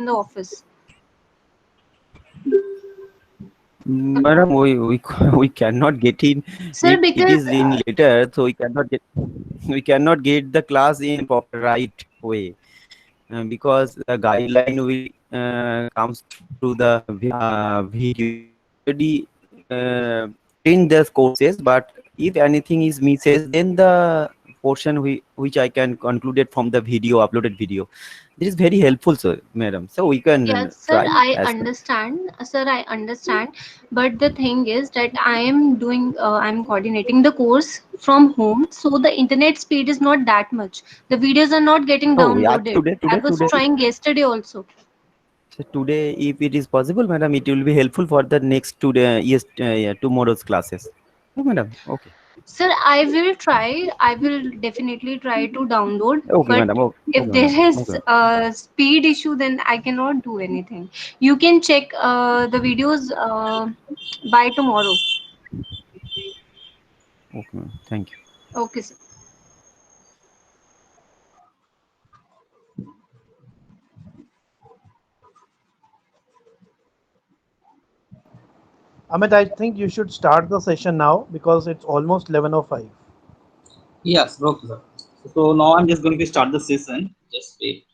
the office. Madam, we cannot get in. Sir, It because is in later, so we cannot get the class in proper right way, because the guideline will comes through the video. Already in the courses, but if anything is misses, then the portion which I can concluded from the video, uploaded video. This is very helpful, sir, madam. So we can yes, sir, try I as well. understand. Sir, I understand. But the thing is that I'm coordinating the course from home, so the internet speed is not that much. The videos are not getting Oh, yeah, downloaded. I was trying yesterday also. So today, if it is possible, madam, it will be helpful for the next today, yes, yeah, tomorrow's classes. Oh, madam. Okay. Sir, I will try. I will definitely try to download. Okay, But madam. Okay, if okay, there madam. is Okay. a speed issue, then I cannot do anything. You can check the videos by tomorrow. Okay, madam. Thank you. Okay, sir. Amit, I think you should start the session now because it's almost 11:05. Yes, okay, sir. So now I'm just going to start the session. Just wait.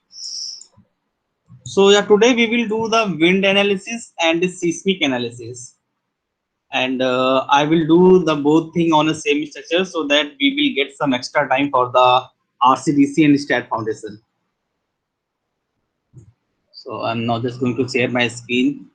So yeah, today we will do the wind analysis and the seismic analysis, and I will do the both thing on the same structure so that we will get some extra time for the RCDC and STAT foundation. So I'm now just going to share my screen.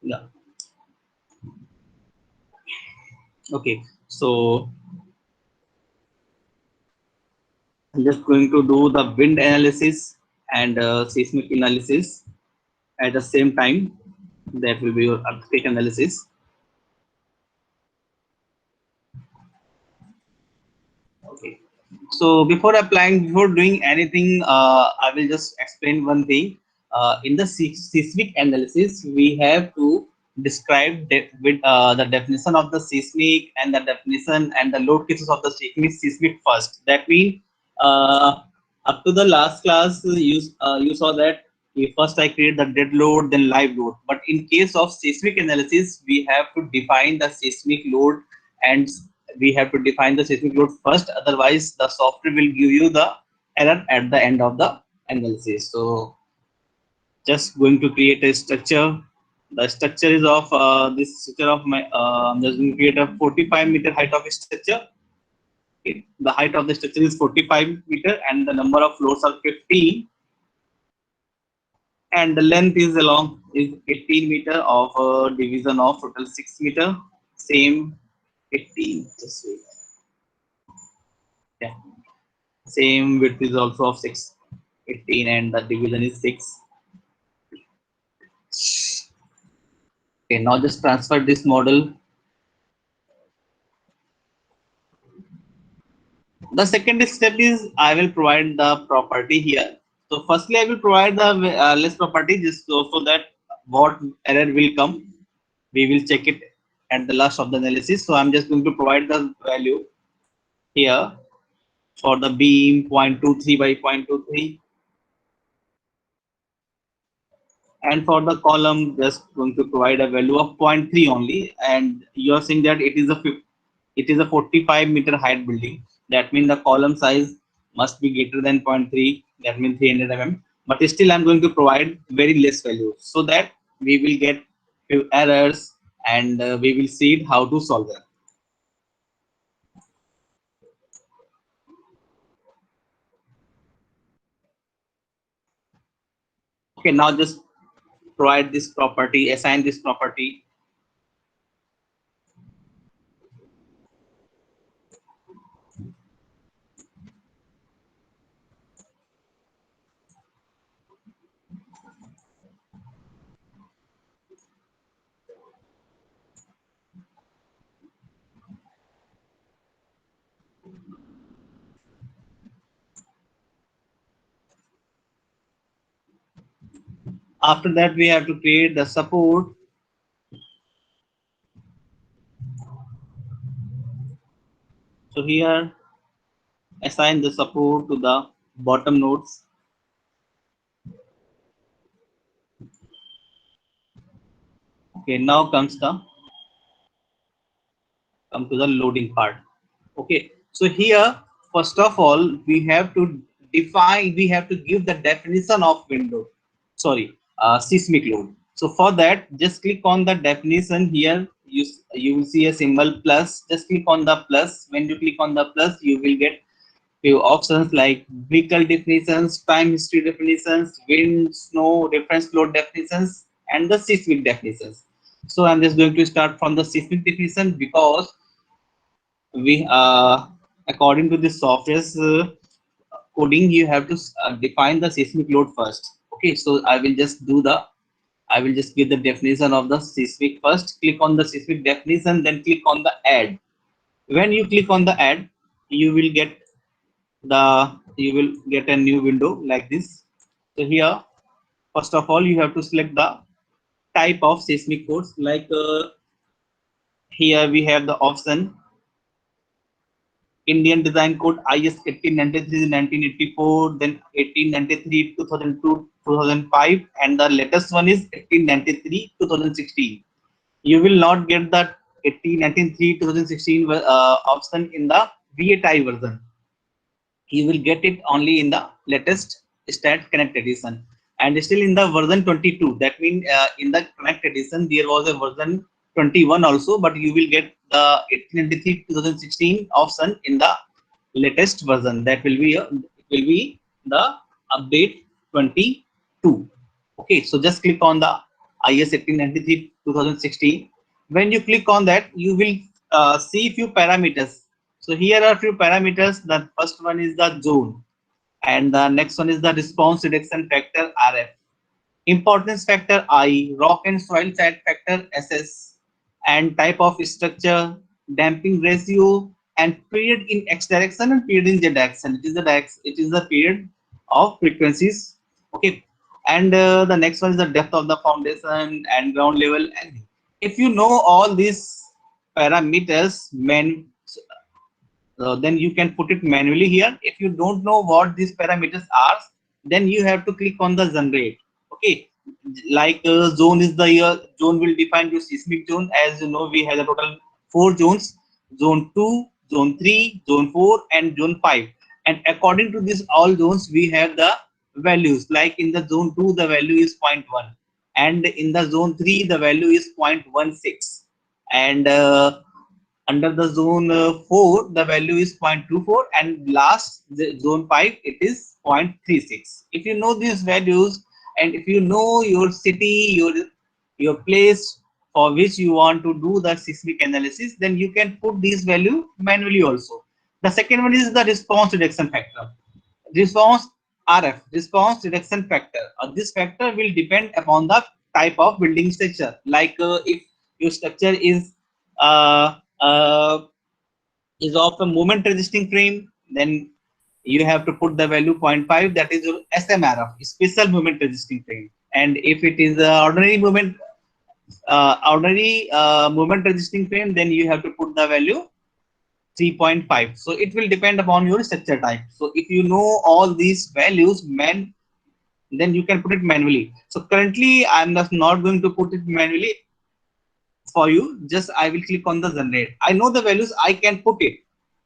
Yeah. Okay. So I'm just going to do the wind analysis and seismic analysis at the same time. That will be your earthquake analysis. Okay. So before doing anything, I will just explain one thing. In the seismic analysis, we have to describe with the definition of the seismic and the definition and the load cases of the seismic first. That means uh, up to the last class, you saw that first I create the dead load, then live load. But in case of seismic analysis, we have to define the seismic load and we have to define the seismic load first, otherwise the software will give you the error at the end of the analysis. So just going to create a structure. The structure is of this structure of my I'm just going to create a 45-meter height of a structure. Okay. The height of the structure is 45-meter and the number of floors are 15, and the length is along is 18-meter of a division of total 6-meter. Same 18. Just wait. Yeah. Same width is also of 6, 18, and the division is 6. Okay, now just transfer this model. The second step is I will provide the property here. So firstly, I will provide the list property just so that what error will come, we will check it at the last of the analysis. So I'm just going to provide the value here for the beam 0.23 by 0.23, and for the column just going to provide a value of zero point 0.3 only, and you are saying that it is a 45-meter height building. That means the column size must be greater than zero point 0.3, that means 300 mm, but still I'm going to provide very less value so that we will get few errors, and we will see how to solve them. Okay, now just provide this property, assign this property. After that, we have to create the support. So here, assign the support to the bottom nodes. Okay, now come to the loading part. Okay, so here, first of all, we have to give the definition of window. Sorry, seismic load. So for that, just click on the definition here. You will see a symbol plus. Just click on the plus. When you click on the plus, you will get few options like vehicle definitions, time history definitions, wind, snow, reference load definitions, and the seismic definitions. So I'm just going to start from the seismic definition because we according to the software's coding, you have to define the seismic load first. Okay, so I will just give the definition of the seismic first. Click on the seismic definition, then click on the add. When you click on the add, you will get a new window like this. So here, first of all, you have to select the type of seismic codes. Like here we have the option Indian Design Code IS 1893 1984, then 1893 2002 2005, and the latest one is 1893 2016. You will not get that 1893 2016 option in the VATI version. You will get it only in the latest Stat Connect edition, and still in the version 22. That means in the Connect edition there was a version 21 also, but you will get the 1893 2016 option in the latest version. That will be the update 22. Okay, so just click on the IS 1893 2016. When you click on that, you will see few parameters. So here are few parameters. The first one is the zone, and the next one is the response reduction factor RF, importance factor I, rock and soil site factor SS, and type of structure, damping ratio, and period in X direction and period in Z direction. It is the period of frequencies. Okay, and the next one is the depth of the foundation and ground level. And if you know all these parameters, then you can put it manually here. If you don't know what these parameters are, then you have to click on the generate. Okay, like zone is the zone will define your seismic zone. As you know, we have a total 4 zones: zone 2, zone 3, zone 4, and zone 5. And according to these all zones, we have the values. Like in the zone 2, the value is 0.1, and in the zone 3, the value is 0.16, and under the zone 4 the value is 0.24, and last the zone 5 it is 0.36. If you know these values, and if you know your city, your place for which you want to do the seismic analysis, then you can put these value manually also. The second one is the response reduction factor. Response RF, response reduction factor. This factor will depend upon the type of building structure. Like if your structure uh, uh, is of a moment resisting frame, then you have to put the value 0.5, that is your SMRF, special moment resisting frame. And if it is ordinary moment resisting frame, then you have to put the value 3.5. So it will depend upon your structure type. So if you know all these values, then you can put it manually. So currently I'm just not going to put it manually for you. Just I will click on the generate. I know the values, I can put it,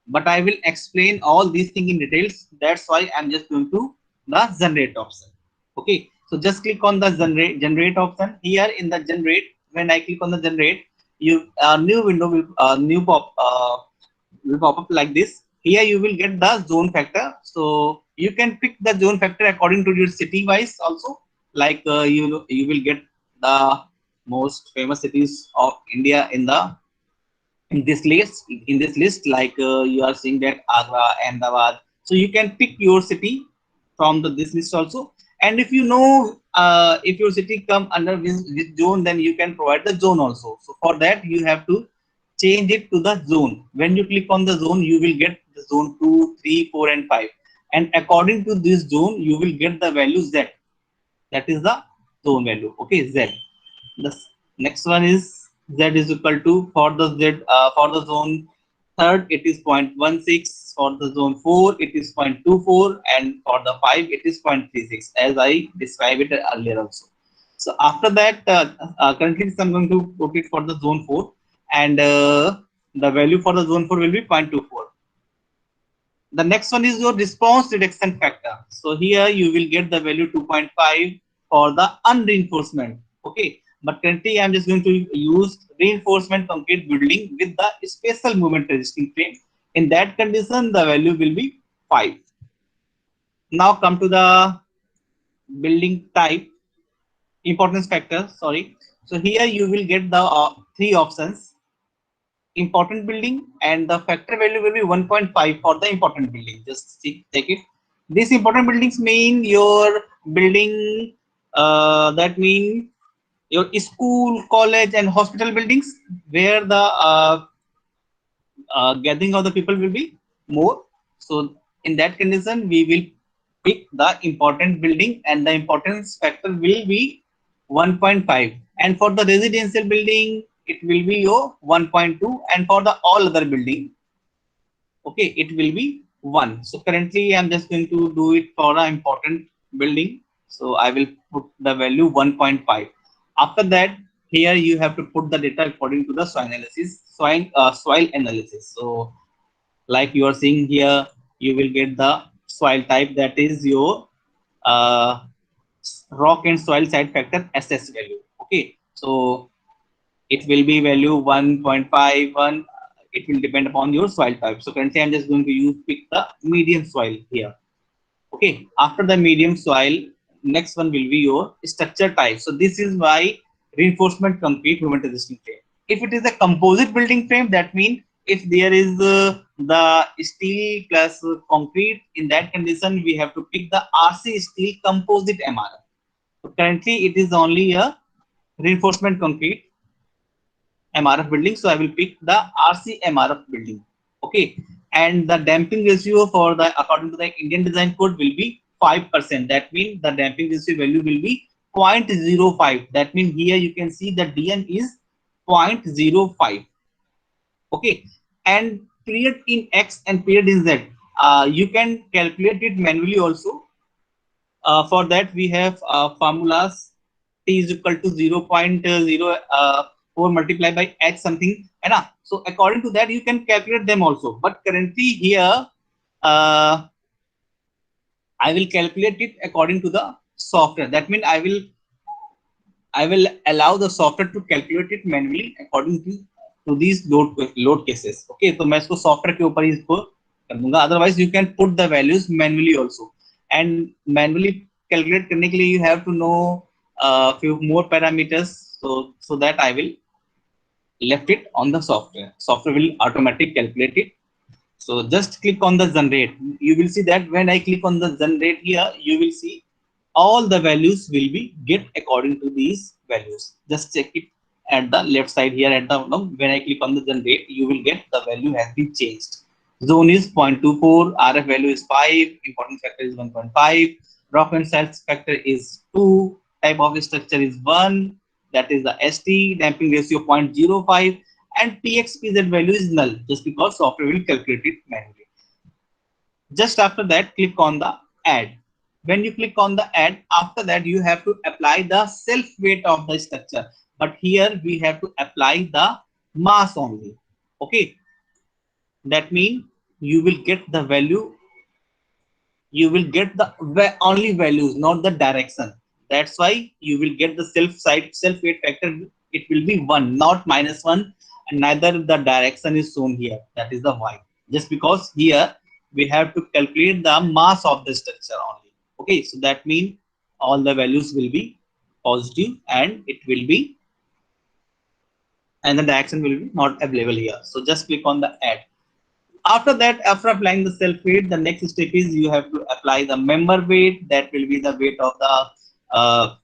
but I will explain all these things in details. That's why I'm just going to the generate option. Okay, so just click on the generate option. Here in the generate, when I click on the generate, you new window will pop up like this. Here you will get the zone factor. So you can pick the zone factor according to your city wise also. Like you will get the most famous cities of India in this list. Like you are seeing that Agra, Ahmedabad. So you can pick your city from this list also. And if you know if your city come under this zone, then you can provide the zone also. So for that you have to change it to the zone. When you click on the zone, you will get the zone 2, 3, 4, and 5. And according to this zone, you will get the value Z. That is the zone value. Okay, Z. The next one is Z is equal to, for the Z for the zone third it is 0.16, for the zone 4 it is 0.24, and for the 5 it is 0.36, as I described it earlier also. So after that, currently I'm going to put it for the zone 4, and the value for the zone 4 will be 0.24. The next one is your response reduction factor. So here you will get the value 2.5 for the unreinforcement. Okay, but currently I'm just going to use reinforcement concrete building with the special movement resisting frame. In that condition, the value will be 5. Now come to the building type, importance factor. Sorry. So here you will get the three options: important building, and the factor value will be 1.5 for the important building. Just see, take it. These important buildings mean your building, that mean your school, college, and hospital buildings, where the gathering of the people will be more. So in that condition, we will pick the important building, and the importance factor will be 1.5. And for the residential building, it will be your 1.2, and for the all other building, okay, it will be 1. So currently I'm just going to do it for an important building. So I will put the value 1.5. After that, here you have to put the data according to the soil analysis, soil analysis. So like you are seeing here, you will get the soil type, that is your uh, rock and soil side factor SS value. Okay, so it will be value 1.51. It will depend upon your soil type. So currently I'm just going to pick the medium soil here. Okay, after the medium soil, next one will be your structure type. So this is why reinforcement concrete movement resisting frame. If it is a composite building frame, that means if there is the steel plus concrete, in that condition we have to pick the RC steel composite MRF. So currently it is only a reinforcement concrete MRF building, so I will pick the RC MRF building. Okay, and the damping ratio for the, according to the Indian Design Code, will be 5%. That means the damping ratio value will be 0.05. That means here you can see the DM is 0.05. Okay, and period in X and period in Z, you can calculate it manually also. For that we have formulas. T is equal to 0.04 multiplied by H something, and so according to that you can calculate them also. But currently here I will calculate it according to the software. That means I will allow the software to calculate it manually according to these load cases. Okay, so मैं इसको software के ऊपर ही इसको कर दूंगा. Otherwise you can put the values manually also. And manually calculate करने के लिए you have to know few more parameters. So that I will left it on the software. Software will automatically calculate it. So just click on the generate. You will see that when I click on the generate here, you will see all the values will be get according to these values. Just check it at the left side here at the when I click on the generate, you will get the value has been changed. Zone is 0.24, RF value is 5, importance factor is 1.5, rock and silt factor is 2, type of structure is 1, that is the ST, damping ratio 0.05, and PXPZ value is null, just because software will calculate it manually. Just after that, click on the add. When you click on the add, after that you have to apply the self weight of the structure. But here we have to apply the mass only. Okay, that means you will get the value. You will get the only values, not the direction. That's why you will get the self weight factor. It will be 1, not -1, and neither the direction is shown here. That is the why. Just because here we have to calculate the mass of the structure only. Okay, so that means all the values will be positive, and it will be, and the direction will be not available here. So just click on the add. After that, after applying the self weight, the next step is you have to apply the member weight. That will be the weight of the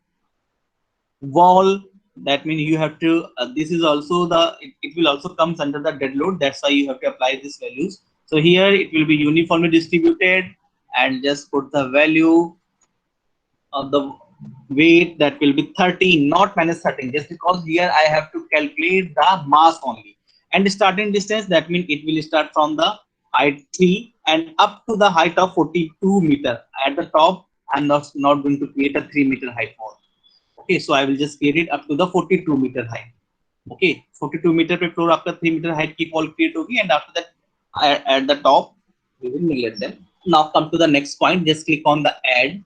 wall. That means you have to, this is also the, it will also comes under the dead load. That's why you have to apply these values. So here it will be uniformly distributed, and just put the value of the weight that will be 13, not minus 13, just because here I have to calculate the mass only. And starting distance, that means it will start from the height 3 and up to the height of 42 meter. At the top, I'm not going to create a 3 meter height more. Okay, so I will just create it up to the 42 meter height. Okay, 42 meter per floor after 3 meter height keep all create hogi, and after that at the top we will neglect them. Now come to the next point, just click on the add.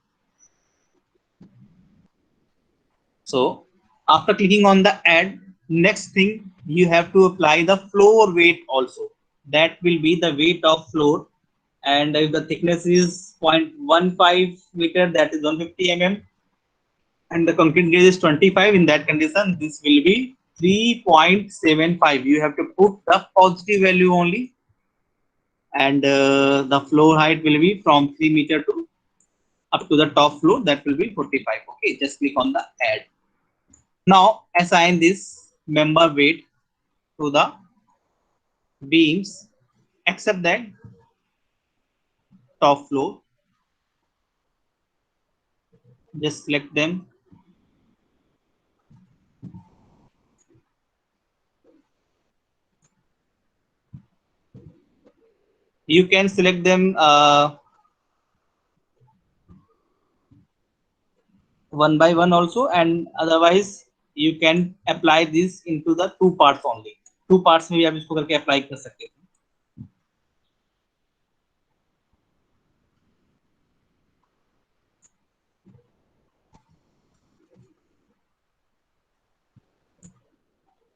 So after clicking on the add, next thing you have to apply the floor weight also. That will be the weight of floor, and if the thickness is 0.15 meter, that is 150 mm, and the concrete gauge is 25. In that condition, this will be 3.75. You have to put the positive value only, and the floor height will be from 3 meter to up to the top floor. That will be 45. Okay, just click on the add. Now assign this member weight to the beams, except that top floor. Just select them. You can select them one by one also, and otherwise you can apply this into the two parts only. Two parts में भी आप इसको करके apply कर सकते हैं.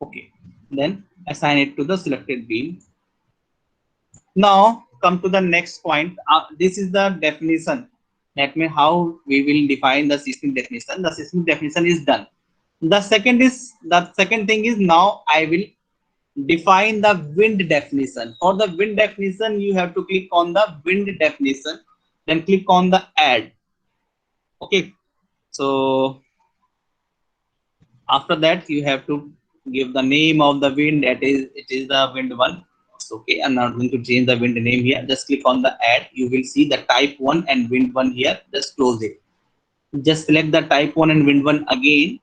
Okay, then assign it to the selected beam. Now come to the next point. This is the definition. That means how we will define the seismic definition. The seismic definition is done. The second thing is, now I will define the wind definition. For the wind definition, you have to click on the wind definition, then click on the add. Okay, so after that you have to give the name of the wind. It is the wind 1. Okay, I'm not going to change the wind name here. Just click on the add. You will see the type 1 and wind 1 here. Just close it. Just select the type 1 and wind 1 again,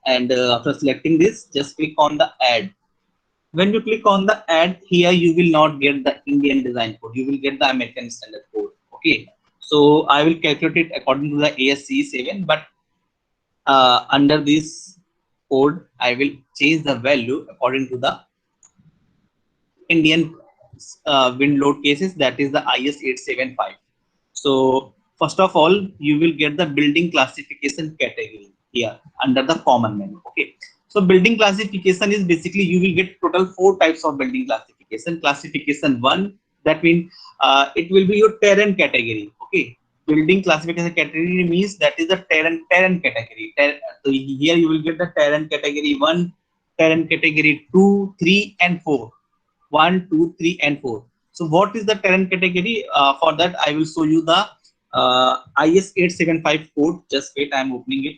and after selecting this, just click on the add. When you click on the add, here you will not get the Indian design code. You will get the American standard code. Okay, so I will calculate it according to the ASCE 7, but under this code I will change the value according to the Indian wind load cases, that is the IS 875. So first of all, you will get the building classification category here under the common menu. Okay, so building classification is basically you will get total 4 types of building classification. Classification 1, that means it will be your terrain category. Okay, building classification category means that is the terrain category. So here you will get the terrain category 1, terrain category 2, 3 and 4. 1, 2, 3 and 4. So what is the terrain category? For that I will show you the IS 875 code. Just wait, I am opening it.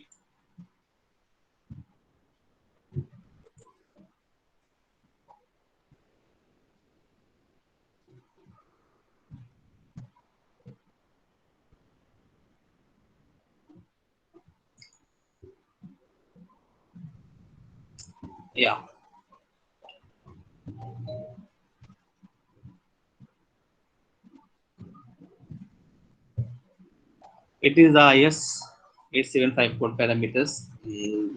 Yeah. It is the IS 875 code parameters.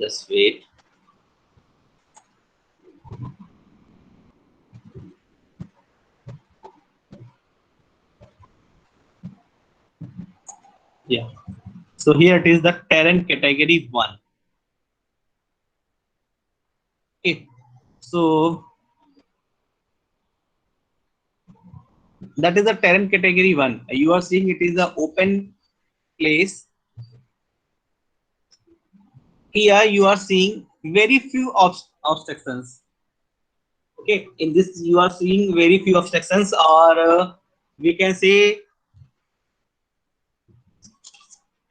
Just wait. Yeah. So here it is the terrain category 1. Okay. So that is the terrain category 1. You are seeing it is the open place. Here you are seeing very few obstructions. Okay, in this you are seeing very few obstructions, or we can say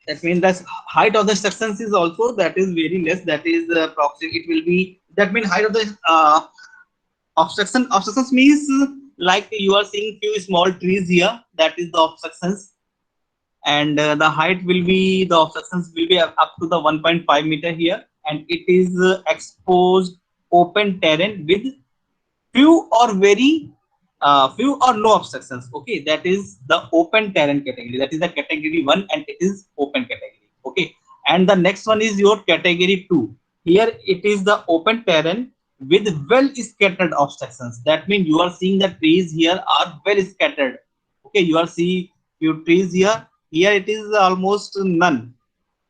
that means the height of the sections is also that is very less. That is approximately it will be, that means height of the obstructions means like you are seeing few small trees here, that is the obstructions. and the height will be, the obstructions will be up to the 1.5 meter here, and it is exposed open terrain with few or very few or no obstructions. Okay, that is the open terrain category, that is the category 1, and it is open category. Okay, and the next one is your category 2. Here it is the open terrain with well scattered obstructions. That means you are seeing the trees here are well scattered. Okay, you are seeing few trees here. Here it is almost none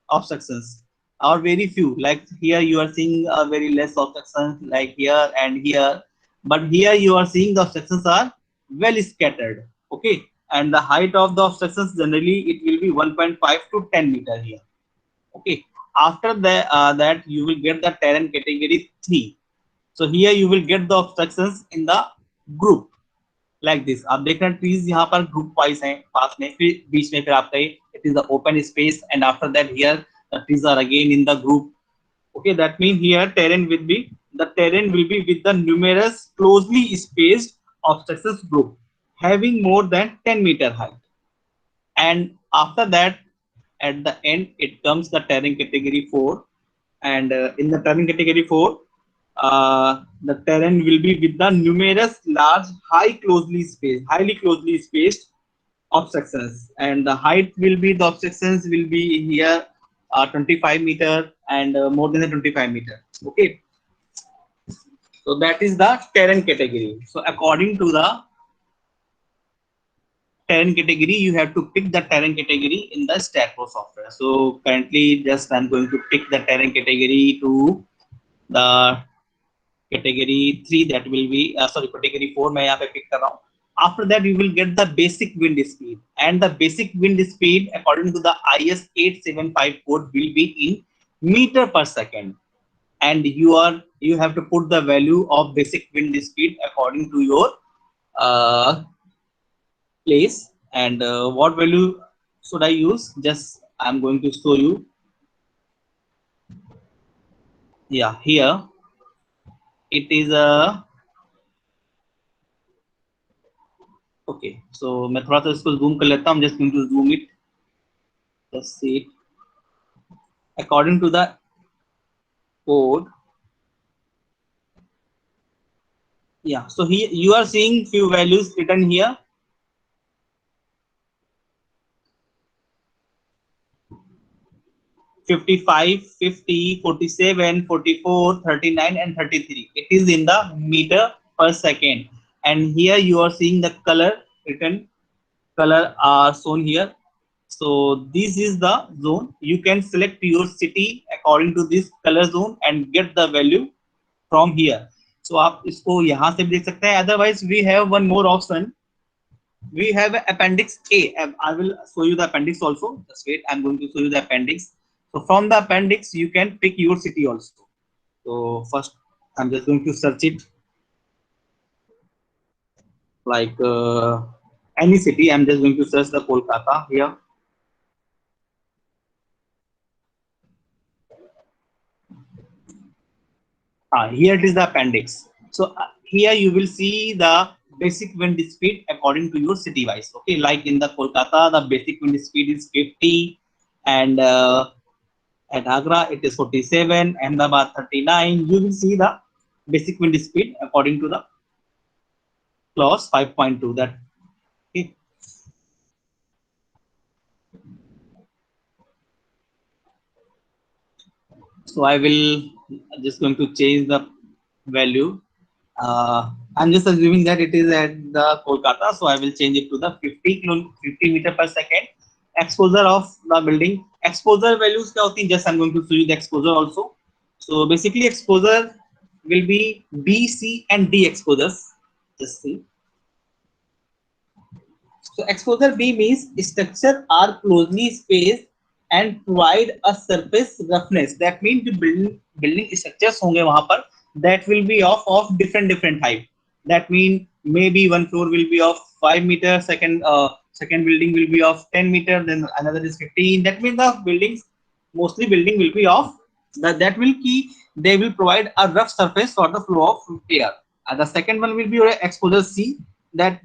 obstructions, or very few. Like here you are seeing a very less obstructions, like here and here, but here you are seeing the obstructions are well scattered. Okay, and the height of the obstructions generally it will be 1.5 to 10 meter here. Okay, after that you will get the terrain category 3. So here you will get the obstructions in the group like this. आप देख रहे हैं trees यहाँ पर group wise हैं, पास में, फिर बीच में फिर आपका it is the open space, and after that here the trees are again in the group. Okay, that means here terrain will be, the terrain will be with the numerous closely spaced obstructions group having more than 10 meter height. And after that, at the end it comes the terrain category 4, and in the terrain category 4 the terrain will be with the numerous large highly closely spaced obstructions, and the height will be, the obstructions will be here 25 meter and more than the 25 meter. Okay, so that is the terrain category. So according to the terrain category, you have to pick the terrain category in the StatPro software. So currently just I'm going to pick the terrain category to the category 3, that will be sorry, category 4 मैं यहाँ पे pick कर रहा हूँ. After that you will get the basic wind speed, and the basic wind speed according to the IS 875 code will be in meter per second, and you have to put the value of basic wind speed according to your place. And what value should I use? Just I'm going to show you. Yeah, here it is a okay. So मैं थोड़ा सा इसको zoom कर लेता हूँ. I'm just going to zoom it. Just see it. According to the code, yeah. So here you are seeing few values written here. $55, $50, $47, $44, $39, and $33. It is in the meter per second. And here you are seeing the color written, color are shown here. So this is the zone. You can select your city according to this color zone and get the value from here. So आप इसको यहाँ से भी देख सकते हैं. Otherwise we have one more option. We have appendix A. I will show you the appendix also. Just wait. I'm going to show you the appendix. So from the appendix, you can pick your city also. So first, I'm just going to search it. Like any city, I'm just going to search the Kolkata here. Here it is the appendix. So here you will see the basic wind speed according to your city wise. Okay, like in the Kolkata, the basic wind speed is 50, and at Agra it is 47, Ahmedabad 39. You will see the basic wind speed according to the clause 5.2. That okay. So I will just going to change the value. I'm just assuming that it is at the Kolkata, so I will change it to the 50 meter per second. Exposure of the building. Exposure values क्या होती हैं? Just I'm going to show you the exposure also. So basically exposure will be B, C, and D exposures. Just see. So exposure B means structure are closely spaced and provide a surface roughness. That means जो building structures होंगे वहाँ पर, that will be of different height. That means maybe one floor will be of 5 meter, second building will be of 10 meter, then another is 15. That means the buildings, mostly building will be of that will key, they will provide a rough surface for the flow of air. The second one will be your exposure C, that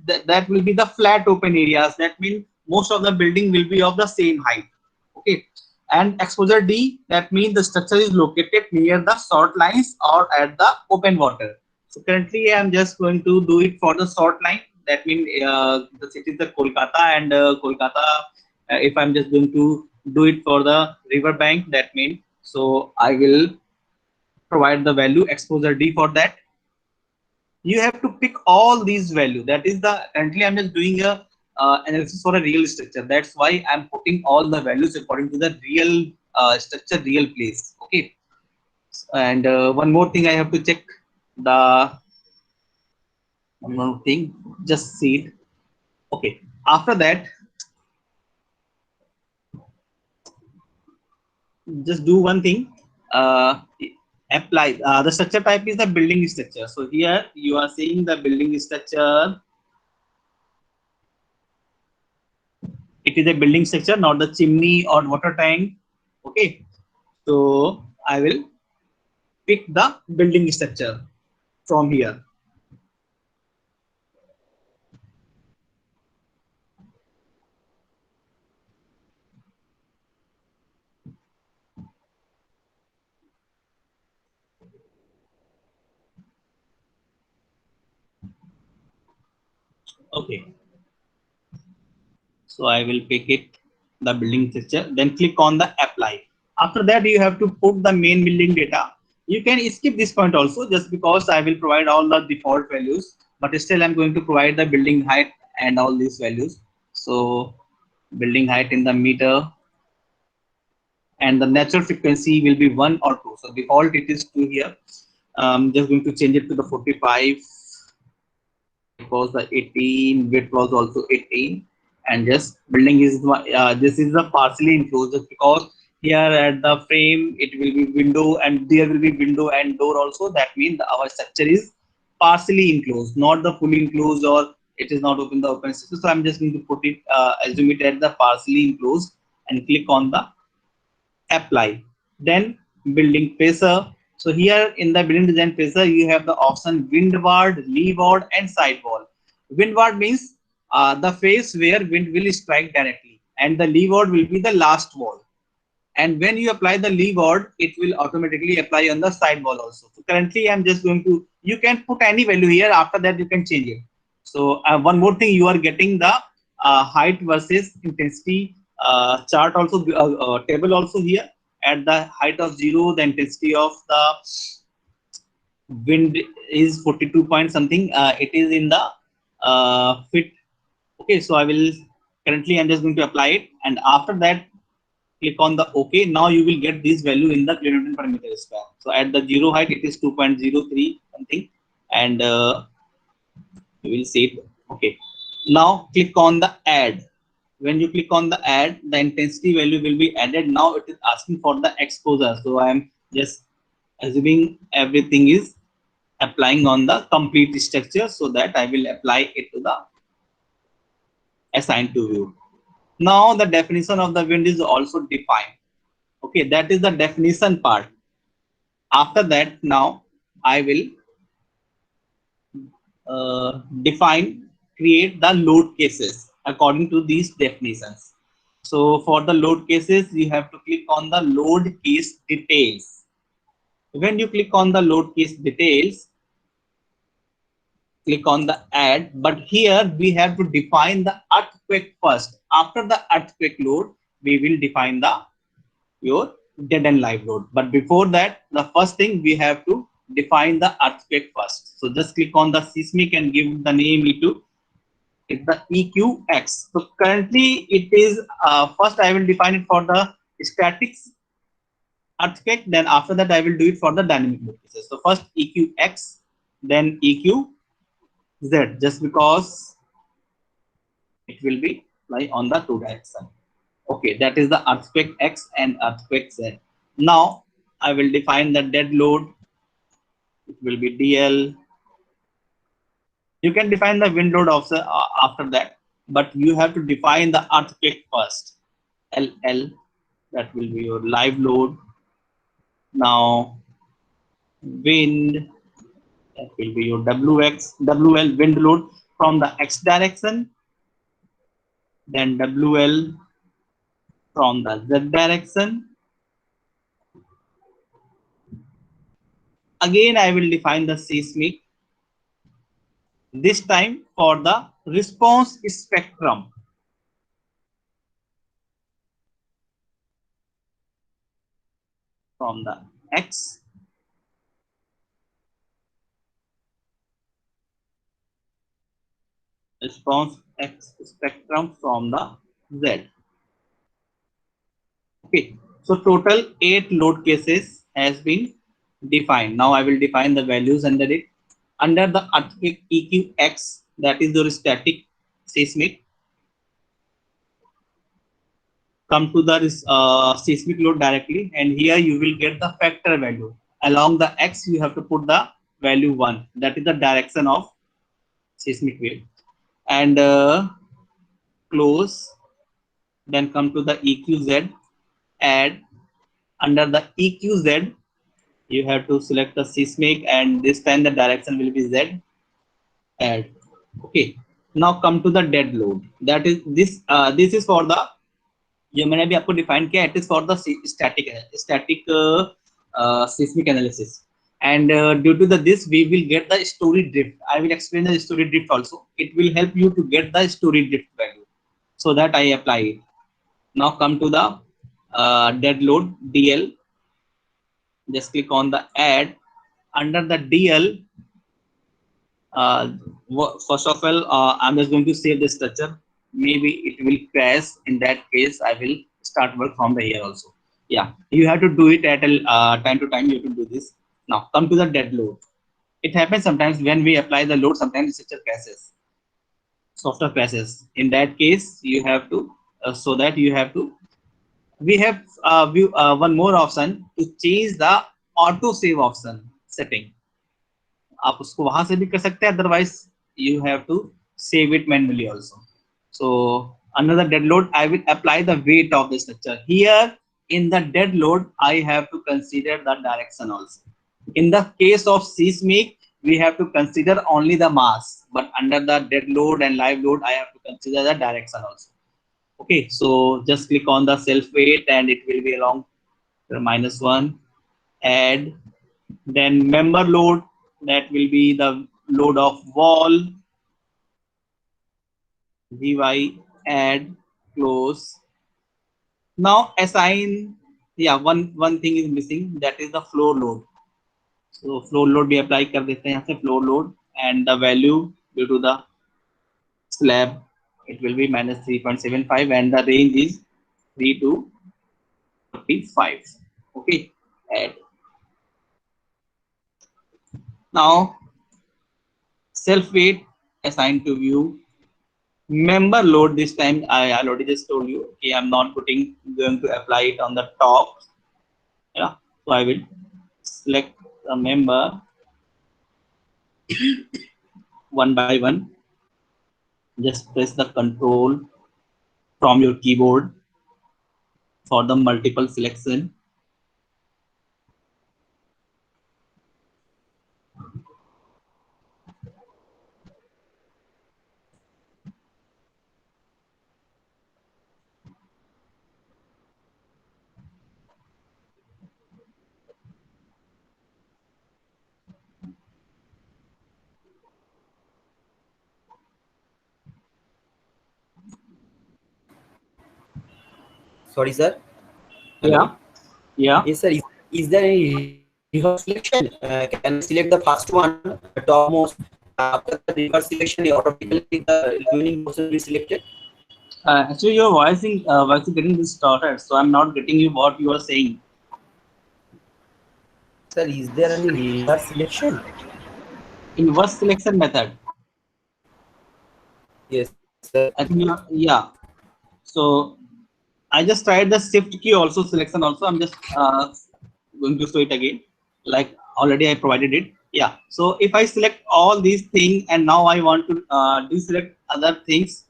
will be the flat open areas. That means most of the building will be of the same height. Okay, and exposure D, that means the structure is located near the salt lines or at the open water. So currently I am just going to do it for the salt line. That means the city is the Kolkata, and Kolkata, if I'm just going to do it for the river bank, that means, so I will provide the value exposure D for that. You have to pick all these value. That is the, currently I'm just doing a analysis for a real structure. That's why I'm putting all the values according to the real structure, real place. Okay, and one more thing I have to check, the one more thing, just see it. Okay, after that, just do one thing, apply the structure type is the building structure. So here you are seeing the building structure, it is a building structure, not the chimney or water tank. Okay, so I will pick the building structure from here. Okay, so I will pick it, the building structure, then click on the apply. After that you have to put the main building data. You can skip this point also, just because I will provide all the default values, but still I'm going to provide the building height and all these values. So building height in the meter, and the natural frequency will be 1 or 2. So default it is 2 here. Just going to change it to the 45. It was the 18, width was also 18, and just building is this is the partially enclosed, just because here at the frame it will be window and there will be window and door also. That means our structure is partially enclosed, not the fully enclosed, or it is not open the open space. So I'm just going to put it, assume it as the partially enclosed, and click on the apply. Then building pressure. So here in the building design pressure, you have the option windward, leeward, and sidewall. Windward means the face where wind will strike directly, and the leeward will be the last wall. And when you apply the leeward, it will automatically apply on the sidewall also. So currently, I'm just going to, you can put any value here. After that, you can change it. So one more thing, you are getting the height versus intensity chart also, table also here. At the height of 0, the intensity of the wind is 42 point something. It is in the fit. Okay, so I will, currently I'm just going to apply it, and after that click on the OK. Now you will get this value in the kilonewton per meter square. So at the 0 height it is 2.03 something, and you will see it. Okay, now click on the add. When you click on the add, the intensity value will be added. Now it is asking for the exposure, so I am just assuming everything is applying on the complete structure, so that I will apply it to the assigned to view. Now the definition of the wind is also defined. Okay, that is the definition part. After that, now I will create the load cases according to these definitions. So for the load cases, you have to click on the load case details. When you click on the load case details, click on the add, but here we have to define the earthquake first. After the earthquake load, we will define the your dead and live load. But before that, the first thing we have to define the earthquake first. So just click on the seismic and give the name E2. It's the EQX. So currently it is, first I will define it for the statics earthquake, then after that I will do it for the dynamic load cases. So first EQX, then EQZ, just because it will be lie on the 2 direction. Okay, that is the earthquake X and earthquake Z. Now I will define the dead load. It will be DL. You can define the wind load also after that, but you have to define the earthquake first. LL, that will be your live load. Now wind, that will be your WL, wind load from the X direction. then WL from the Z direction. Again, I will define the seismic, this time for the response spectrum. From the X, response X spectrum from the Z. Okay, so total 8 load cases has been defined. Now I will define the values under it. Under the earthquake EQX, that is your static seismic, come to the seismic load directly, and here you will get the factor value. Along the X, you have to put the value 1. That is the direction of seismic wave. And close, then come to the EQZ, add. Under the EQZ, you have to select the seismic, and this time the direction will be Z, add. Okay, now come to the dead load. That is this. This is for the, ये मैंने अभी आपको define किया. It is for the static seismic analysis. And due to this, we will get the story drift. I will explain the story drift also. It will help you to get the story drift value, so that I apply it. Now come to the dead load DL. Just click on the add. Under the DL, first of all, I'm just going to save the structure. Maybe it will crash. In that case, I will start work from the here also. Yeah, you have to do it at a time to time. You have to do this. Now come to the dead load. It happens sometimes when we apply the load. Sometimes the structure crashes, software crashes. In that case, you have to so that you have to. We have one more option to change the auto save option setting. आप उसको वहां से भी कर सकते हैं, otherwise you have to save it manually also. So another dead load, I will apply the weight of the structure. Here in the dead load, I have to consider the direction also. In the case of seismic, we have to consider only the mass, but under the dead load and live load, I have to consider the direction also. Okay, so just click on the self weight and it will be along -1, add. Then member load, that will be the load of wall, GY, add, close. Now assign, yeah, one thing is missing, that is the floor load. So floor load we apply कर देते हैं यहाँ से floor load, and the value due to the slab, it will be -3.75, and the range is 3 to 45. Okay, add. Now self weight assigned to view. Member load, this time I already just told you, okay, I'm not going to apply it on the top. Yeah, so I will select the member one by one. Just press the control from your keyboard for the multiple selection. Sorry, sir. Yeah, yeah. Yes, sir. Is there any reverse selection? Can I select the first one, topmost? After the reverse selection, automatically the remaining portion will be selected. Actually, your voice is getting distorted, so I'm not getting you what you are saying. Sir, is there any reverse selection? Inverse selection method. Yes, sir. I think yeah. So I just tried the shift key also, selection also. I'm just going to show it again. Like already I provided it. Yeah. So if I select all these things and now I want to deselect other things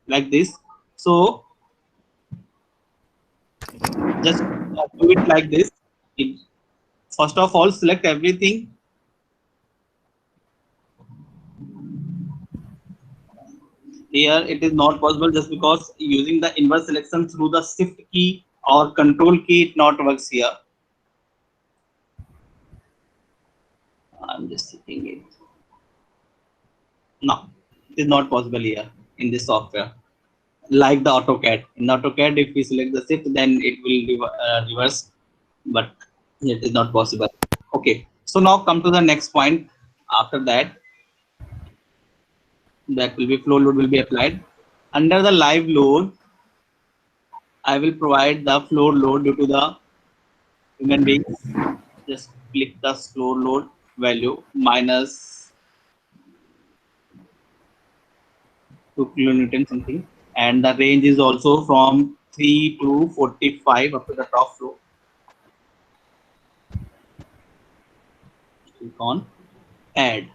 like this. So just do it like this. First of all, select everything. Here it is not possible just because using the inverse selection through the shift key or control key, it not works here. I'm just checking it. No, it is not possible here in this software. Like the AutoCAD. In AutoCAD, if we select the shift, then it will reverse, but it is not possible. Okay, so now come to the next point. After that, that will be flow load will be applied. Under the live load, I will provide the flow load due to the human beings. Just click the flow load value minus 2 kilonewton something, and the range is also from 3 to 45 up to the top flow. Click on add.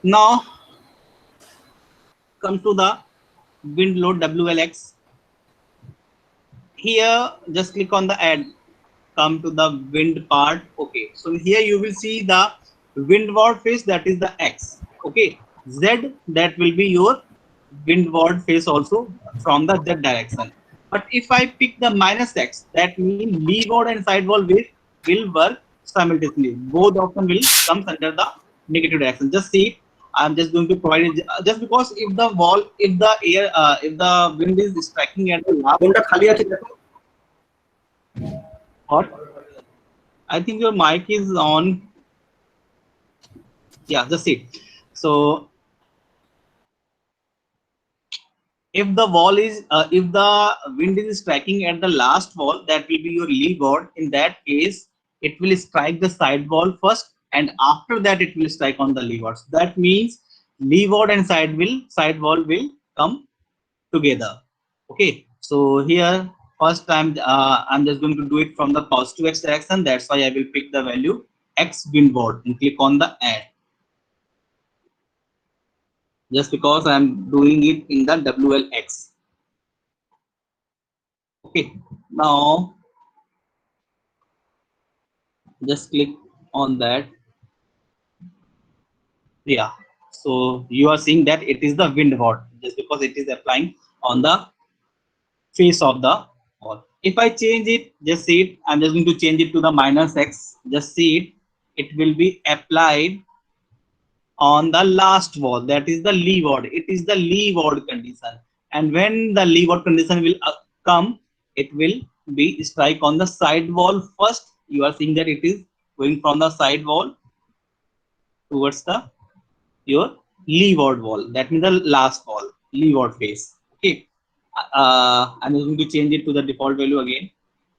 Now come to the wind load WLX. Here just click on the add, come to the wind part. Okay, so here you will see the windward face, that is the X. Okay, Z, that will be your windward face also from the Z direction. But if I pick the minus X, that means leeward and sideward will work simultaneously. Both of them will come under the negative direction. Just see, I'm just going to provide it just because if the wall, if the air, if the wind is striking at the last. What? I think your mic is on. Yeah, just see. So if the wall is, if the wind is striking at the last wall, that will be your lee board. In that case, it will strike the side wall first, and after that, it will strike on the lee board. So that means lee board and side wall will come together. Okay. So here first I'm just going to do it from the positive X direction. That's why I will pick the value X windward and click on the add. Just because I'm doing it in the WLX. Okay, now just click on that. Yeah, so you are seeing that it is the windward just because it is applying on the face of the wall. If I change it, just see it. I'm just going to change it to the minus X. Just see it. It will be applied on the last wall, that is the leeward. It is the leeward condition, and when the leeward condition will come, it will be strike on the side wall first. You are seeing that it is going from the side wall towards the your leeward wall, that means the last wall, leeward face. Okay, I'm going to change it to the default value again.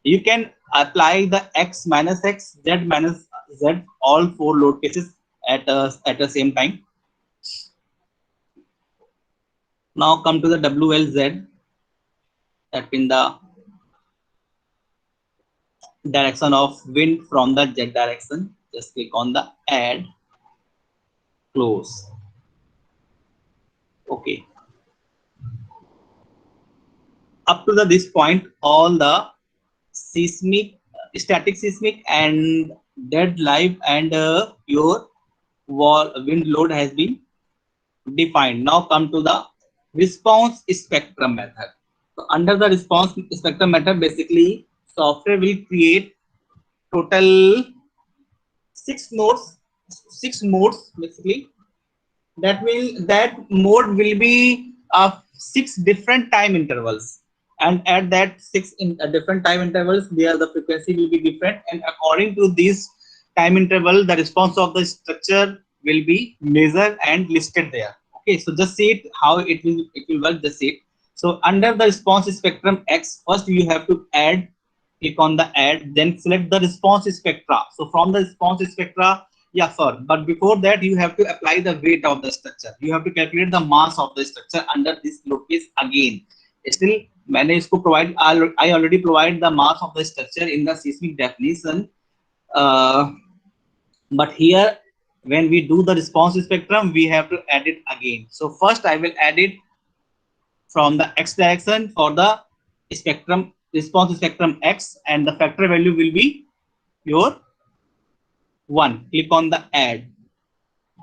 You can apply the X minus X, Z minus Z, all four load cases at the same time. Now come to the WLZ, that in the direction of wind from the Z direction. Just click on the add, close. Okay. Up to this point, all the seismic, static seismic and dead live and your wall wind load has been defined. Now come to the response spectrum method. So under the response spectrum method, basically software will create total 6 modes basically. That mode will be 6 different time intervals, and at that 6 different time intervals, there the frequency will be different, and according to this time interval, the response of the structure will be measured and listed there. Okay, so just see it how it will work. Just see it. So under the response spectrum X, first you have to add. Click on the add, then select the response spectra. So from the response spectra, yeah, sir. But before that, you have to apply the weight of the structure. You have to calculate the mass of the structure under this load case again. Still, मैंने इसको provide. I already provide the mass of the structure in the seismic definition. But here, when we do the response spectrum, we have to add it again. So first, I will add it from the X direction for the spectrum response spectrum X, and the factor value will be your 1. Click on the add.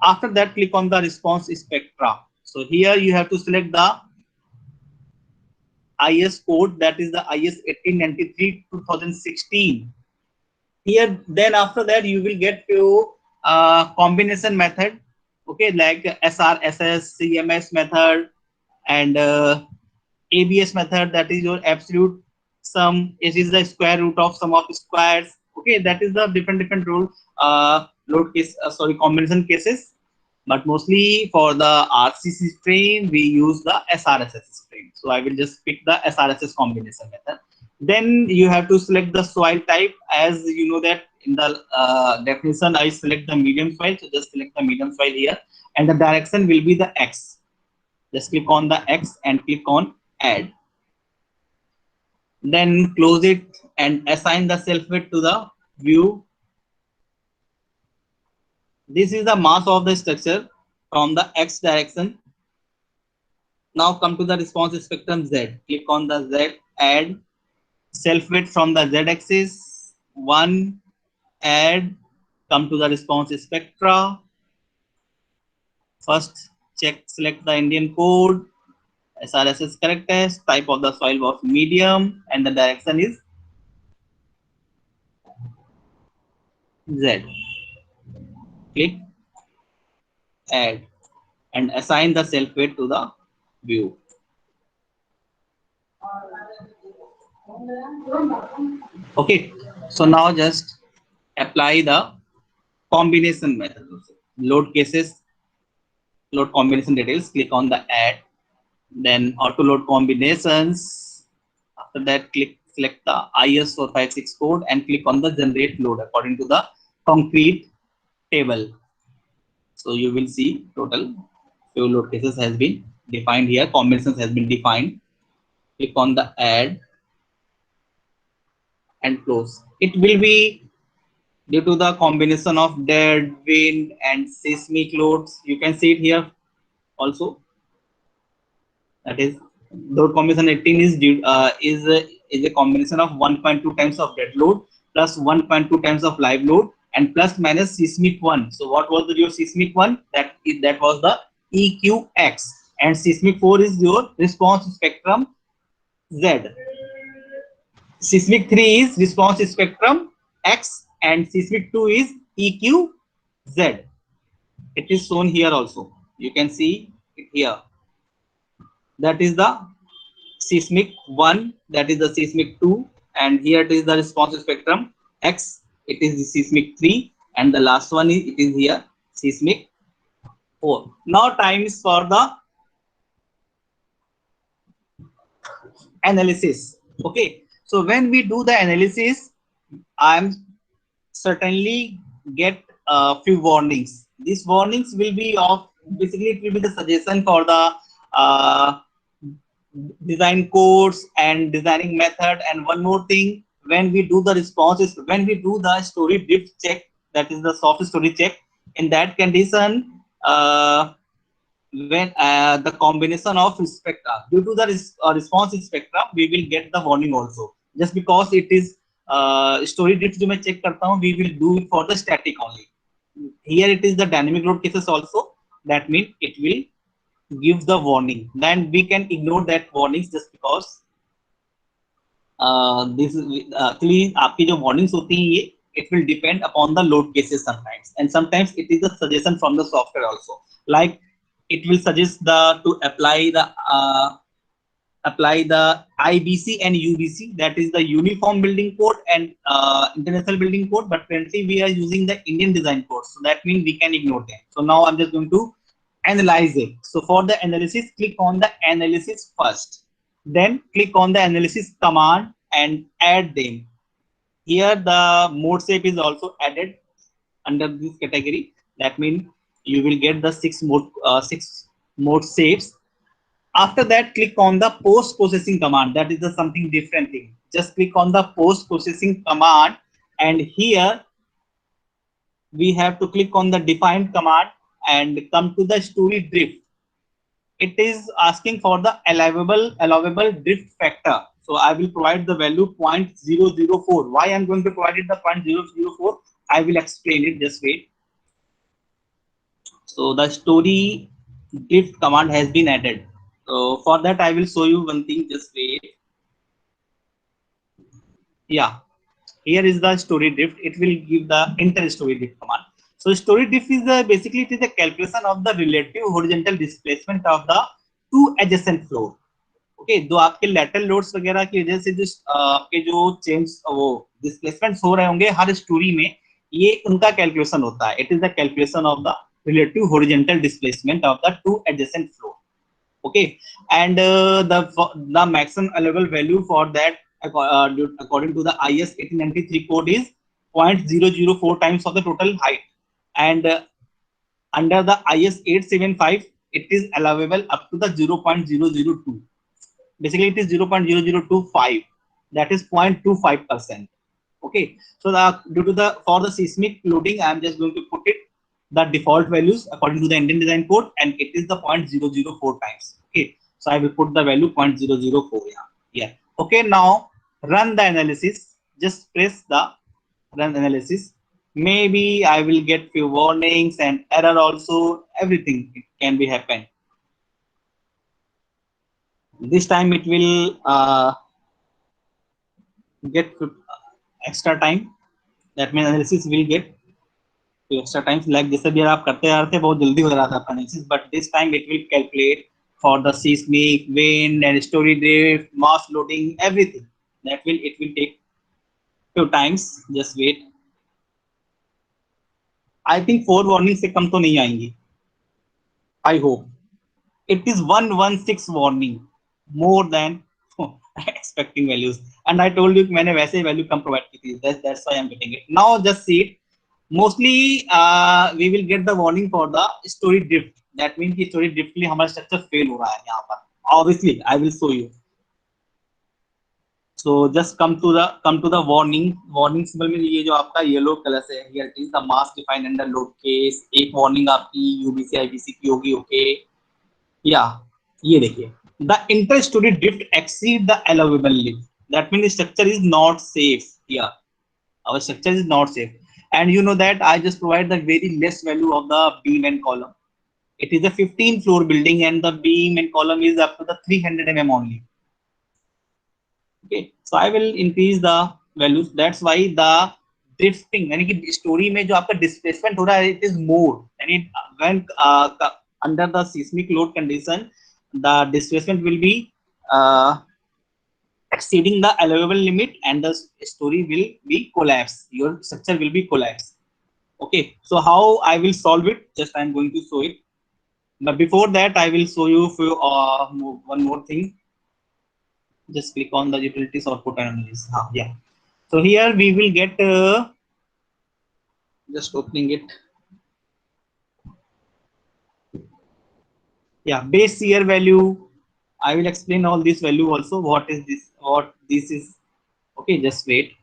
After that, click on the response spectra. So here you have to select the IS code, that is the IS 1893 2016. Here, then after that you will get to combination method, okay, like SRSS, CMS method, and ABS method, that is your absolute sum. It is the square root of sum of squares. Okay, that is the different rule load case, sorry, combination cases. But mostly for the RCC stream, we use the SRSS stream. So I will just pick the SRSS combination method. Then you have to select the soil type. As you know that in the definition, I select the medium soil. So just select the medium soil here, and the direction will be the X. Just click on the X and click on add. Then close it and assign the self weight to the view. This is the mass of the structure from the X direction. Now come to the response spectrum Z. Click on the Z, add self weight from the Z axis. 1, add, come to the response spectra. First check, select the Indian code. SRSS correct test, type of the soil was medium, and the direction is Z. Click add and assign the self weight to the view. Okay, so now just apply the combination method. Load cases, load combination details, click on the add, then auto load combinations. After that, select the IS456 code and click on the generate load according to the concrete table. So you will see total few load cases has been defined here, combinations has been defined. Click on the add and close. It will be due to the combination of dead, wind, and seismic loads. You can see it here also. That is, load combination 18 is due, is a combination of 1.2 times of dead load plus 1.2 times of live load and plus minus seismic 1. So what was your seismic 1? That was the EQX, and seismic 4 is your response spectrum Z. Seismic 3 is response spectrum X, and seismic 2 is EQZ. It is shown here also. You can see it here. That is the seismic 1, that is the seismic 2, and here it is the response spectrum X, it is the seismic 3, and the last one is, it is here, seismic 4. Now time is for the analysis. Okay, so when we do the analysis, I'm certainly get a few warnings. These warnings will be of, basically it will be the suggestion for the design course and designing method. And one more thing, when we do the responses, when we do the story drift check, that is the soft story check, in that condition, when the combination of spectra, due to the response spectra, we will get the warning also. Just because it is story drift जो मैं check करता हूँ, we will do it for the static only. Here it is the dynamic load cases also. That means it will give the warning. Then we can ignore that warnings just because this is actually आपकी जो warnings होती हैं ये, it will depend upon the load cases sometimes, and sometimes it is a suggestion from the software also. Like it will suggest to apply the IBC and UBC, that is the Uniform Building Code and International Building Code, but currently we are using the Indian Design Code, so that means we can ignore them. So now I'm just going to analyze it. So for the analysis, click on the analysis first, then click on the analysis command and add them. Here the mode shape is also added under this category. That means you will get the six mode shapes. After that, click on the post processing command. That is the something different thing. Just click on the post processing command, and here we have to click on the defined command and come to the story drift. It is asking for the allowable drift factor. So I will provide the value 0.004. Why I'm going to provide it the 0.004? I will explain it. Just wait. So the story drift command has been added. So for that I will show you one thing, just wait. Yeah, here is the story drift. It will give the inter story drift command. So story drift is basically it is a calculation of the relative horizontal displacement of the two adjacent floor. Okay दो आपके lateral loads वगैरह की वजह से जो आपके जो change वो डिस्प्लेसमेंट्स हो रहे होंगे हर स्टोरी में, ये उनका कैलकुलेशन होता है. It is the calculation of the relative horizontal displacement of the two adjacent floor. Okay, and the maximum allowable value for that according to the IS 1893 code is 0.004 times of the total height, and under the IS 875 it is allowable up to the 0.002. Basically it is 0.0025, that is 0.25%. Okay, so due to the for the seismic loading I am just going to put it the default values according to the Indian design code, and it is the 0.004 times. Okay, so I will put the value 0.004 here. Okay, now run the analysis. Just press the run analysis. Maybe I will get few warnings and error also. Everything it can be happen. This time it will get extra time. That means analysis will get extra times. Like जैसे भी आप करते आ रहे थे बहुत जल्दी हो रहा था analysis, but this time it will calculate for the seismic, wind and story drift, mass loading, everything. That will it will take few times. Just wait. I think 4 warnings से कम तो नहीं आएंगी. I hope. It is 116 warning, more than expecting values. And I told you मैंने वैसे ही value कम provide की थी. That's why I'm getting it. Now just see it. Mostly we will get the warning for the story drift. That means कि story drift के लिए हमारा structure fail हो रहा है यहाँ पर. Obviously I will show you. So just come to the warning. Warning symbol में ये जो आपका yellow color से here it is the mass defined under load case. एक warning आपकी UBC IBC की होगी. Okay. Yeah, ये देखिए. The inter-story drift exceed the allowable lift. That means the structure is not safe here. Our structure is not safe. And you know that I just provide the very less value of the beam and column. It is a 15 floor building and the beam and column is up to the 300 mm only. Okay, so I will increase the values. That's why the drifting यानी कि story में जो आपका displacement हो रहा है it is more. And it when under the seismic load condition the displacement will be exceeding the allowable limit and the story will be collapse. Your structure will be collapse. Okay, so how I will solve it? Just I am going to show it. But before that, I will show you one more thing. Just click on the utilities output analysis. Yeah. So here we will get just opening it. Yeah, base year value. I will explain all this value also. What is this? What this is? Okay, just wait.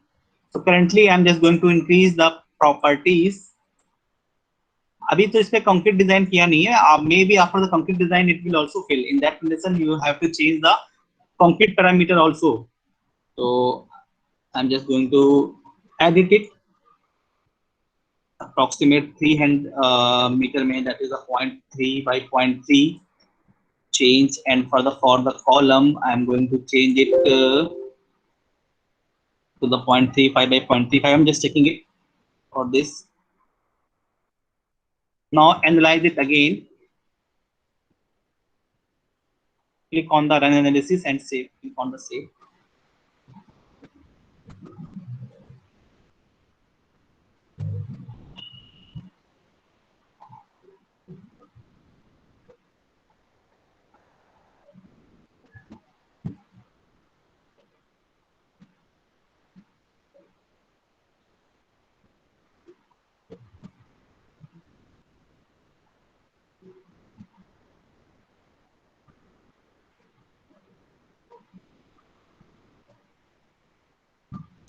So currently I'm just going to increase the properties. अभी तो इस पे concrete design किया नहीं है. Maybe after the concrete design it will also fail. In that condition you have to change the concrete parameter also. So I'm just going to edit it. Approximate 300 meter में, that is a 0.3 by 0.3 change, and for the column I'm going to change it to the 0.35 by 0.35. I'm just checking it for this. Now analyze it again. Click on the run analysis and save. Click on the save.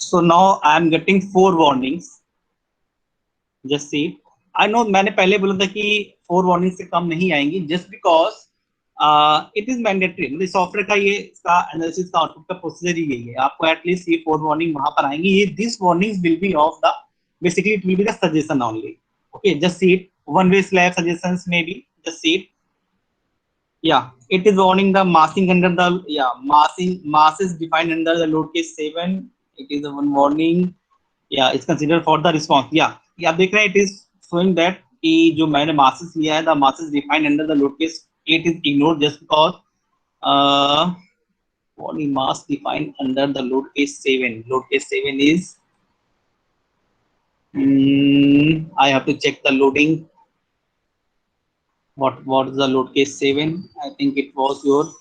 So now I am getting 4 warnings. Just see. I know मैंने पहले बोला था कि 4 warnings से कम नहीं आएंगी, just because it is mandatory. मतलब software का ये इसका एनालिसिस का आउटपुट का प्रोसीजर ही यही है. आपको एटलीस्ट ये 4 warning वहां पर आएंगी. ये these warnings will be of the basically it will be the suggestion only. Okay, just see it. one-way slab suggestions, maybe just see it. Yeah, it is warning the massing under the masses defined under the load case 7. It is a one warning. Yeah, it's considered for the response. Yeah, आप देख रहे हैं, it is showing that कि जो मैंने masses लिया है, the masses defined under the load case 8 is ignored just because warning mass defined under the load case 7. Load case 7 is I have to check the loading. What is the load case 7? I think it was your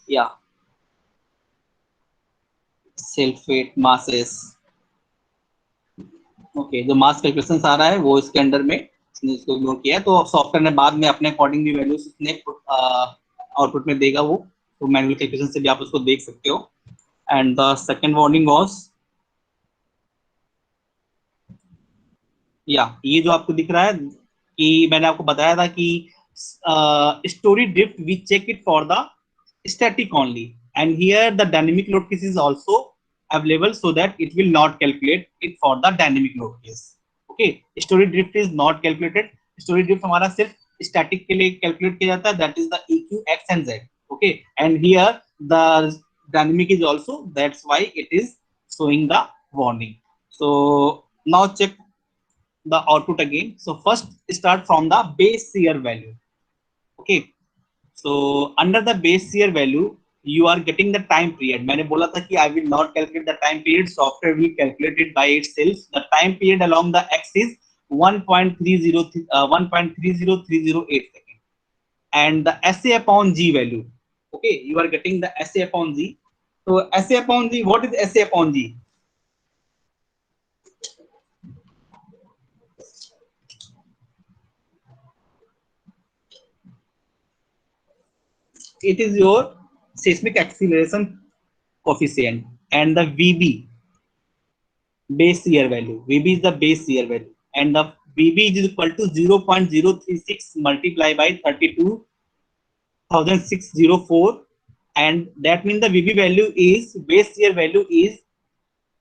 self-weight masses. Okay, जो मास calculation आ रहा है वो इसके under में इसको ignore किया है, तो सॉफ्टवेयर ने बाद में अपने अकॉर्डिंग भी वैल्यूज इसने आउटपुट में देगा वो, तो मैनुअल कैलकुलेशन से भी आप उसको देख सकते हो. And the second warning was ये जो आपको दिख रहा है कि मैंने आपको बताया था कि story drift we check it for the static only, and here the dynamic load case is also available so that it will not calculate it for the dynamic load case. Okay, story drift is not calculated. Story drift हमारा सिर्फ static के लिए calculate किया जाता है, that is the EQ, X and Z. Okay, and here the dynamic is also, that's why it is showing the warning. So now check the output again. So first start from the base shear value. Okay, so under the base shear value you are getting the time period. मैंने बोला था कि I will not calculate the time period, software will calculate it by itself. The time period along the X is 1.30308 seconds, and the SA upon G value. Okay, you are getting the SA upon G. So SA upon G, what is SA upon G? It is your seismic acceleration coefficient, and the VB base shear value. VB is the base shear value, and the VB is equal to 0.036 multiplied by 32,604, and that means the VB value is base shear value is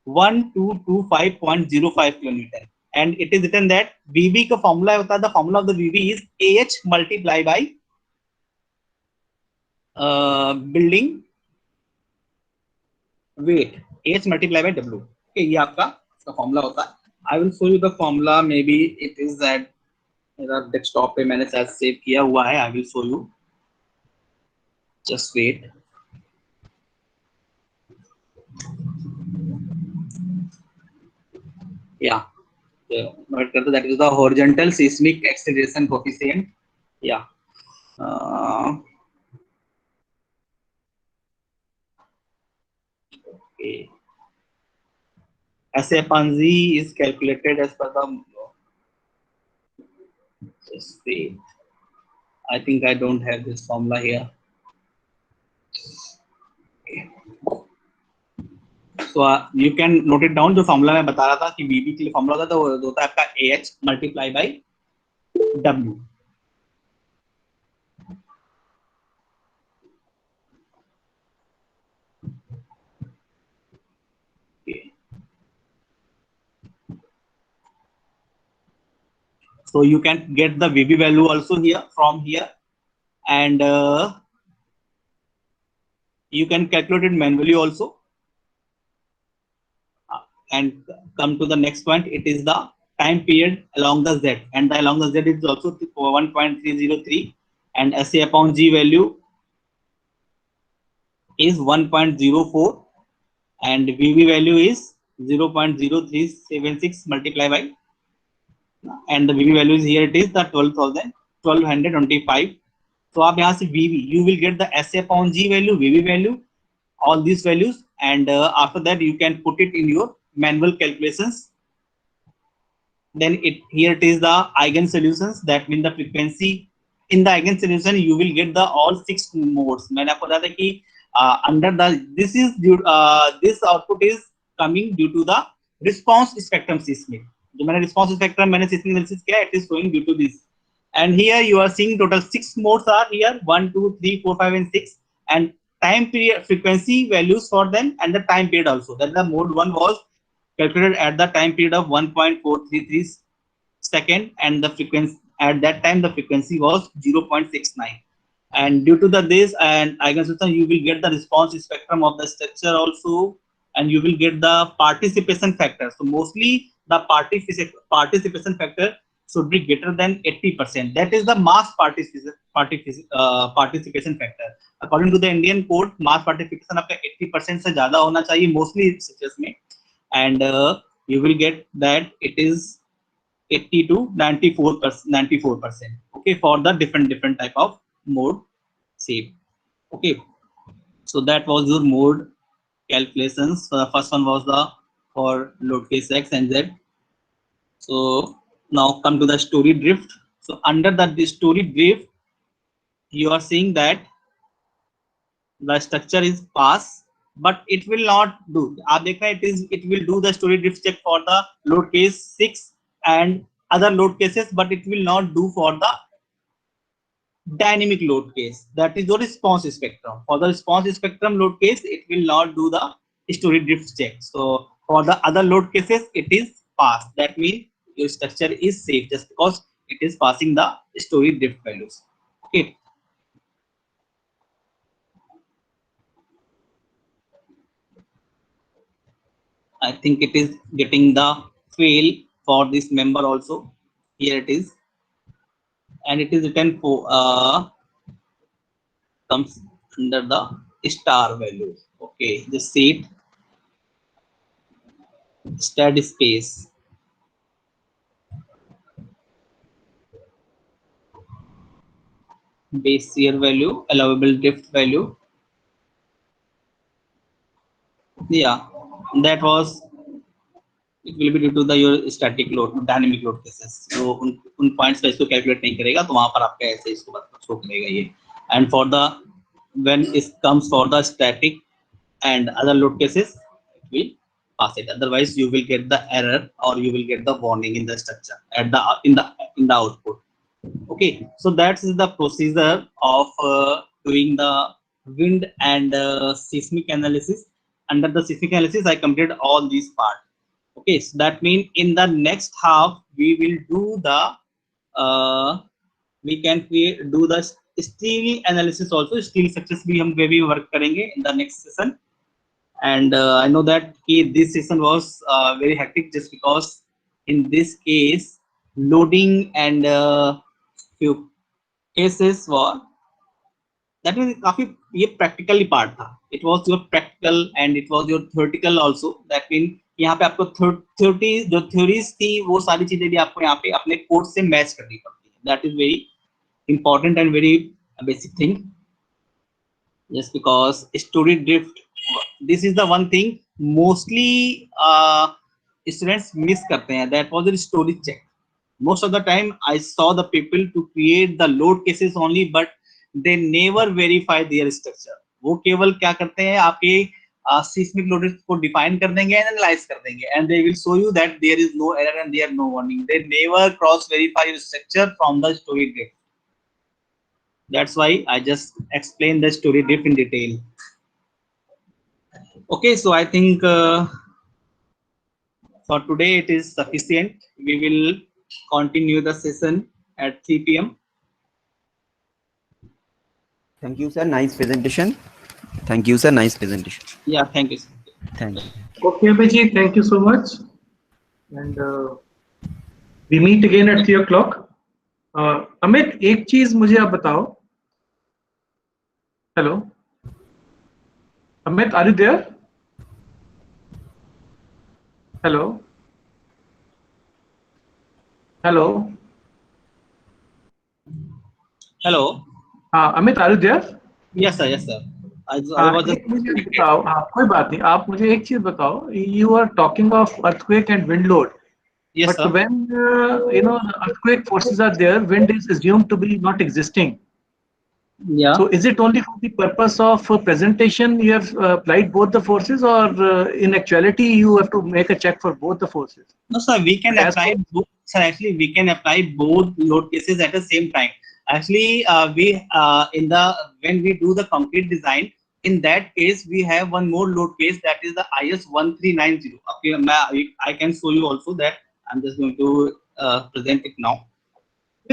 1225.05 kilometer, and it is written that VB का formula होता है, the formula of the VB is AH multiplied by building weight, H multiplied by W. Okay, ये आपका formula होता है. I will show you the formula. Maybe it is that मेरा desktop पे मैंने शायद सेव किया हुआ है. I will show you. Just wait. Yeah. Note करते, that is the horizontal seismic acceleration coefficient. Yeah. Okay. SA upon Z is calculated as per the. Just wait. I think I don't have this formula here. Okay. So you can note it down. जो formula मैं बता रहा था कि VB के लिए formula होता है, तो वो होता है आपका AH multiply by W. So you can get the VB value also here from here, and you can calculate it manually also. And come to the next point, it is the time period along the Z, and the along the Z is also 1.303, and SA upon G value is 1.04, and VB value is 0.0376 multiplied by, and the VB value is here, it is the 1225. So आप यहाँ से VB, you will get the SA upon G value, VB value, all these values, and after that you can put it in your manual calculations. Then here it is the eigen solutions, that means the frequency in the eigen solution you will get the all 6 modes. मैंने आपको बताया था कि under the this output is coming due to the response spectrum seismic. जो मैंने response spectrum मैंने seismic analysis किया, it is showing due to this. And here you are seeing total 6 modes are here, 1, 2, 3, 4, 5, and 6, and time period frequency values for them, and the time period also. That the mode 1 was calculated at the time period of 1.433 second, and the frequency At that time, the frequency was 0.69. And due to this and eigensystem, you will get the response spectrum of the structure also, and you will get the participation factor. So mostly the participation factor should be greater than 80%. That is the mass participation factor. According to the Indian code, mass participation आपका 80% से ज़्यादा होना चाहिए mostly structures में, and you will get that it is 80 to 94%. Okay, for the different type of mode shape. Okay, so that was your mode calculations. So the first one was the for load case X and Z. So now come to the story drift. So under the story drift, you are seeing that the structure is pass, but it will not do. आप देख रहे हैं, it will do the story drift check for the load case 6 and other load cases, but it will not do for the dynamic load case. That is your response spectrum. For the response spectrum load case, it will not do the story drift check. So for the other load cases, it is pass. That means your structure is safe just because it is passing the story drift values. Okay. I think it is getting the fail for this member also. Here it is, and it is written for comes under the star value. Okay, the seat steady space. Base shear value, allowable drift value. Yeah, that was, it will be due to the your static load, dynamic load cases. So उन points पे इसको calculate नहीं करेगा, तो वहाँ पर आपका ऐसे इसको show करेगा ये. And for the when it comes for the static and other load cases, it will pass it. Otherwise, you will get the error or you will get the warning in the structure at the in the output. Okay, so that is the procedure of doing the wind and seismic analysis. Under the seismic analysis, I completed all these parts. Okay, so that means in the next half we will do the we can do the steel analysis also. Steel structures भी हम भी work करेंगे in the next session. And I know that this session was very hectic just because in this case loading and few cases were that means काफी ये practically part था. It was your practical and it was your theoretical also. That means यहाँ पे आपको जो theories थी वो सारी चीजें भी आपको यहाँ पे अपने कोड से मैच करनी पड़ती है. That is very important and very basic thing. Just because story drift, this is the one thing mostly students miss करते हैं. That was the story check. Most of the time I saw the people to create the load cases only, but they never verify their structure. वो केवल क्या करते हैं, आपके seismic loads को define कर देंगे and analyze कर देंगे, and they will show you that there is no error and there is no warning. They never cross verify your structure from the story drift. That's why I just explained the story drift in detail. Okay, so I think for today it is sufficient. We will continue the session at 3 p.m. Thank you, sir. Nice presentation. Thank you, sir. Nice presentation. Yeah, thank you. Thank you. Okay, Abhijit, thank you so much. And we meet again at 3 o'clock. Amit, एक चीज मुझे आप बताओ. Hello. Amit, are you there? Hello. Hello. Hello. Amit, are you there? Yes, sir. Yes, sir. I was just. मुझे बताओ, कोई बात नहीं, आप मुझे एक चीज बताओ. You are talking of earthquake and wind load. Yes, but sir. when the earthquake forces are there, wind is assumed to be not existing. Yeah. So is it only for the purpose of presentation you have applied both the forces, or in actuality you have to make a check for both the forces? No, sir. We can apply both. Sir, actually, we can apply both load cases at the same time. Actually, when we do the concrete design, in that case we have one more load case, that is the IS 1390. Okay, I can show you also that. I'm just going to present it now.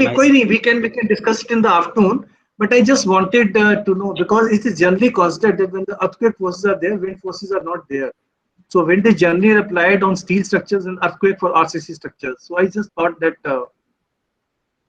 कोई नहीं, we can discuss it in the afternoon. But I just wanted to know, because it is generally considered that when the earthquake forces are there, wind forces are not there. So wind is generally applied on steel structures and earthquake for RCC structures. So I just thought that,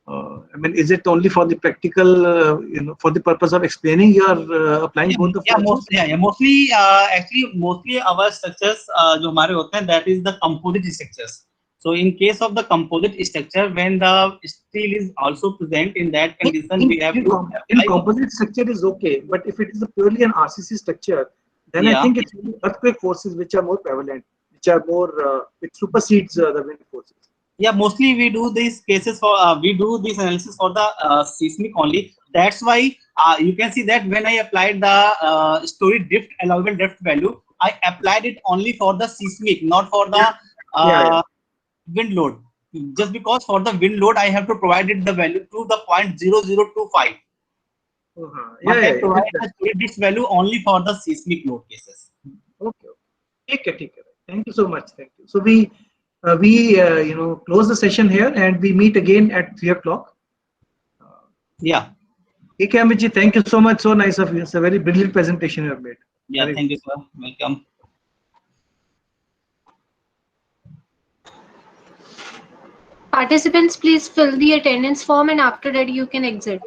I mean, is it only for the practical, for the purpose of explaining you are applying both the forces? Mostly, actually, mostly our structures, जो हमारे होते हैं, that is the composite structures. So in case of the composite structure, when the steel is also present in that condition, we have to in composite structure is okay, but if it is purely an RCC structure, then I think it's earthquake forces which are more prevalent, which are more, which supersedes the wind forces. Yeah, mostly we do these cases for we do this analysis for the seismic only. That's why you can see that when I applied the story drift allowable drift value, I applied it only for the seismic, not for the wind load. Just because for the wind load, I have to provide it the value to the 0.0025. But I provide the story drift value only for the seismic load cases. Okay. Take it. Thank you so much. Thank you. So we close the session here and we meet again at 3 o'clock. Yeah. Okay, Amitji, thank you so much. So nice of you. It's a very brilliant presentation you have made. Yeah, thank you, sir. Welcome. Participants, please fill the attendance form and after that you can exit.